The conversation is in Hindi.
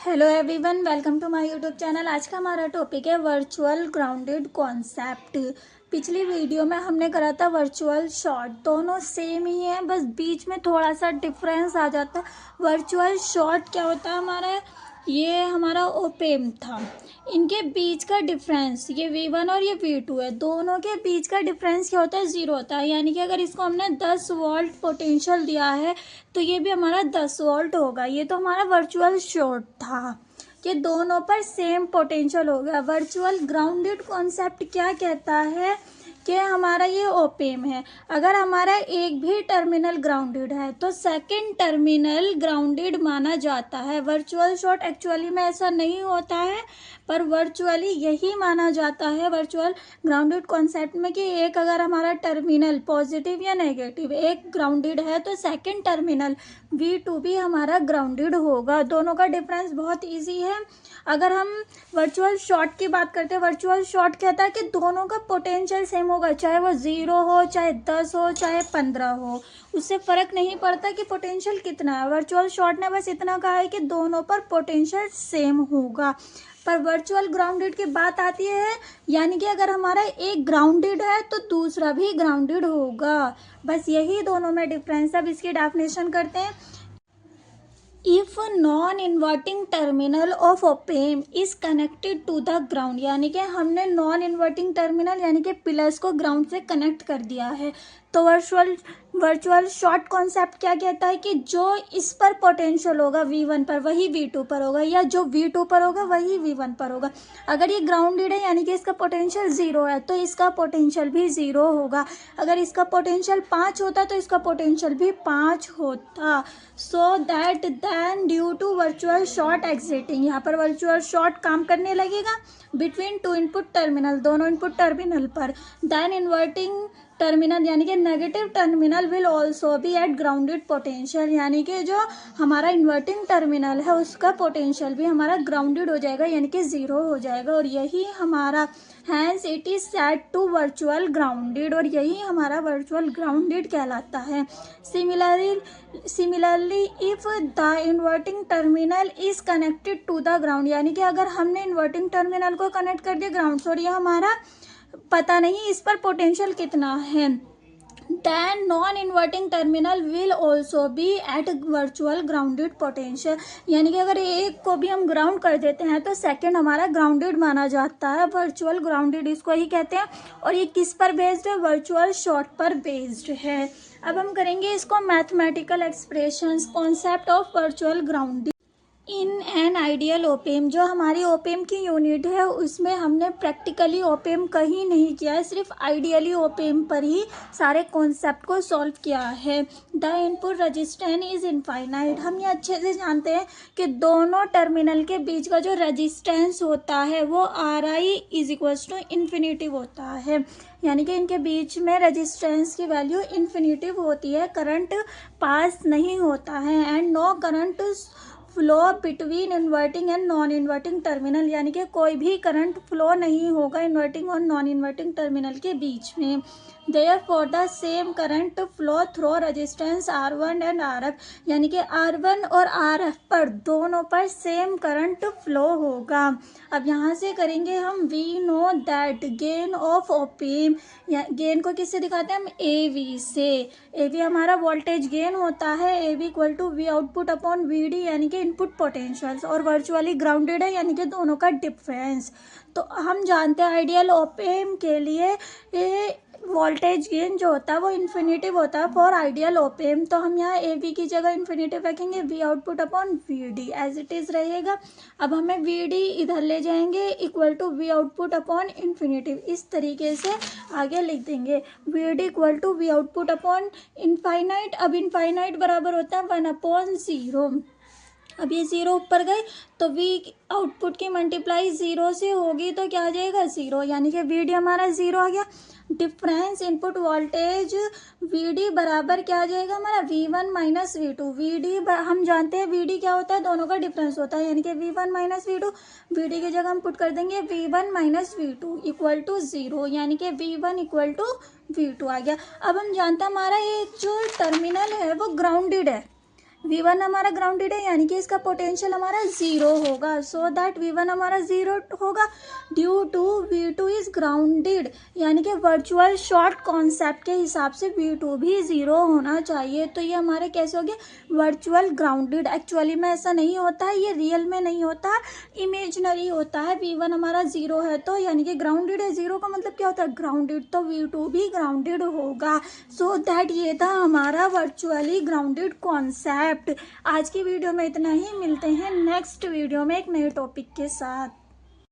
Hello everyone, welcome to my YouTube channel. आज का हमारा टॉपिक है वर्चुअल ग्राउंडेड कॉन्सेप्ट। पिछली वीडियो में हमने करा था वर्चुअल शॉर्ट। दोनों सेम ही है, बस बीच में थोड़ा सा डिफरेंस आ जाता है। वर्चुअल शॉर्ट क्या होता है हमारा, ये हमारा ओपेम था। इनके बीच का डिफरेंस, ये V1 और ये V2 है, दोनों के बीच का डिफरेंस क्या होता है, ज़ीरो होता है। यानी कि अगर इसको हमने 10 वोल्ट पोटेंशियल दिया है तो ये भी हमारा 10 वोल्ट होगा। ये तो हमारा वर्चुअल शॉर्ट था, ये दोनों पर सेम पोटेंशियल होगा। वर्चुअल ग्राउंडेड कॉन्सेप्ट क्या कहता है कि हमारा ये ओपेम है, अगर हमारा एक भी टर्मिनल ग्राउंडेड है तो सेकंड टर्मिनल ग्राउंडेड माना जाता है। वर्चुअल शॉर्ट एक्चुअली में ऐसा नहीं होता है, पर वर्चुअली यही माना जाता है वर्चुअल ग्राउंडेड कॉन्सेप्ट में कि एक अगर हमारा टर्मिनल पॉजिटिव या नेगेटिव एक ग्राउंडेड है तो सेकंड टर्मिनल V2 भी हमारा ग्राउंडेड होगा। दोनों का डिफरेंस बहुत ईजी है। अगर हम वर्चुअल शॉर्ट की बात करते हैं, वर्चुअल शॉर्ट कहता है कि दोनों का पोटेंशियल सेम होगा, चाहे वो 0 हो, चाहे 10 हो, चाहे 15 हो, उससे फ़र्क नहीं पड़ता कि पोटेंशियल कितना है। वर्चुअल शॉर्ट ने बस इतना कहा है कि दोनों पर पोटेंशियल सेम होगा। पर वर्चुअल ग्राउंडेड की बात आती है, यानी कि अगर हमारा एक ग्राउंडेड है तो दूसरा भी ग्राउंडेड होगा। बस यही दोनों में डिफरेंस है। अब इसकी डेफिनेशन करते हैं। If non inverting terminal of op amp is connected to the ground, यानी कि हमने नॉन इन्वर्टिंग टर्मिनल यानी कि पिलर्स को ग्राउंड से कनेक्ट कर दिया है, तो वर्चुअल शॉर्ट कॉन्सेप्ट क्या कहता है कि जो इस पर पोटेंशियल होगा V1 पर वही V2 पर होगा, या जो V2 पर होगा वही V1 पर होगा। अगर ये ग्राउंडेड है यानी कि इसका पोटेंशियल 0 है तो इसका पोटेंशियल भी 0 होगा। अगर इसका पोटेंशियल 5 होता तो इसका पोटेंशियल भी 5 होता। So that then due to virtual short existing, यहाँ पर वर्चुअल शॉर्ट काम करने लगेगा बिटवीन टू इनपुट टर्मिनल, दोनों इनपुट टर्मिनल पर। देन इन्वर्टिंग टर्मिनल यानी कि negative terminal will also be at grounded potential, यानी कि जो हमारा इन्वर्टिंग टर्मिनल है उसका पोटेंशियल भी हमारा ग्राउंडेड हो जाएगा, यानी कि 0 हो जाएगा। और यही हमारा hence it is set to virtual grounded, और यही हमारा वर्चुअल ग्राउंडेड कहलाता है। Similarly if the inverting terminal is connected to the ground, यानी कि अगर हमने इन्वर्टिंग टर्मिनल को कनेक्ट कर दिया ग्राउंड से और ये हमारा पता नहीं इस पर पोटेंशियल कितना है, then non inverting terminal will also be at virtual grounded potential, यानी कि अगर एक को भी हम ग्राउंड कर देते हैं तो सेकंड हमारा ग्राउंडेड माना जाता है। वर्चुअल ग्राउंडेड इसको ही कहते हैं। और ये किस पर बेस्ड है, वर्चुअल शॉर्ट पर बेस्ड है। अब हम करेंगे इसको mathematical expressions, concept of virtual grounded in an ideal op-amp. जो हमारी ओपेम की यूनिट है उसमें हमने प्रैक्टिकली ओपेम कहीं नहीं किया है, सिर्फ आइडियली ओपेम पर ही सारे कॉन्सेप्ट को सॉल्व किया है। The input resistance is infinite, हम ये अच्छे से जानते हैं कि दोनों टर्मिनल के बीच का जो रजिस्टेंस होता है वो RI is equals to infinitive होता है, यानी कि इनके बीच में रजिस्टेंस की वैल्यू इन्फिनिटिव होती है, करंट पास नहीं होता है। And no current flow between inverting and non inverting terminal, यानी कि कोई भी करंट फ्लो नहीं होगा इन्वर्टिंग और नॉन इन्वर्टिंग टर्मिनल के बीच में। Therefore the same current flow through resistance R1 and RF, यानी कि R1 और RF पर दोनों पर सेम करंट फ्लो होगा। अब यहाँ से करेंगे हम We know that gain of op-amp, gain को किससे दिखाते हैं हम, AV से। AV हमारा वोल्टेज गेन होता है, AV equal to V output upon VD, यानी कि इनपुट पोटेंशियल्स, और वर्चुअली ग्राउंडेड है यानी कि दोनों का डिफरेंस। तो हम जानते हैं आइडियल ओपेम के लिए वोल्टेज गेन जो होता है वो इन्फिनिटिव होता है फॉर आइडियल ओपेम। तो हम यहाँ ए वी की जगह इन्फिनिटिव रखेंगे, V output upon V D as it is रहेगा। अब हमें वी डी इधर ले जाएंगे equal to V output upon infinitive, इस तरीके से आगे लिख देंगे V D equal to V output upon infinite. अब इनफाइनाइट बराबर होता है 1/0। अब ये 0 ऊपर गए तो V आउटपुट की मल्टीप्लाई 0 से होगी तो क्या आ जाएगा 0, यानी कि वी डी हमारा 0 आ गया। डिफरेंस इनपुट वोल्टेज VD बराबर क्या आ जाएगा हमारा V1 माइनस V2। VD हम जानते हैं VD क्या होता है, दोनों का डिफरेंस होता है, यानी कि V1 माइनस V2। VD की जगह हम पुट कर देंगे V1 minus V2 equal to 0, यानी कि V1 इक्वल टू V2 आ गया। अब हम जानते हैं हमारा ये जो टर्मिनल है वो ग्राउंडेड है, V1 हमारा ग्राउंडेड है यानी कि इसका पोटेंशियल हमारा ज़ीरो होगा। सो दैट V1 हमारा ज़ीरो होगा due to V2 is grounded, यानी कि वर्चुअल शॉर्ट कॉन्सेप्ट के हिसाब से V2 भी ज़ीरो होना चाहिए। तो ये हमारे कैसे हो गए वर्चुअल ग्राउंडेड। एक्चुअली में ऐसा नहीं होता है, ये रियल में नहीं होता, इमेजनरी होता है। V1 हमारा ज़ीरो है तो यानी कि ग्राउंडेड है, ज़ीरो का मतलब क्या होता है ग्राउंडेड, तो V2 भी ग्राउंडेड होगा। सो दैट ये था हमारा वर्चुअली ग्राउंडेड कॉन्सेप्ट। आज की वीडियो में इतना ही, मिलते हैं नेक्स्ट वीडियो में एक नए टॉपिक के साथ।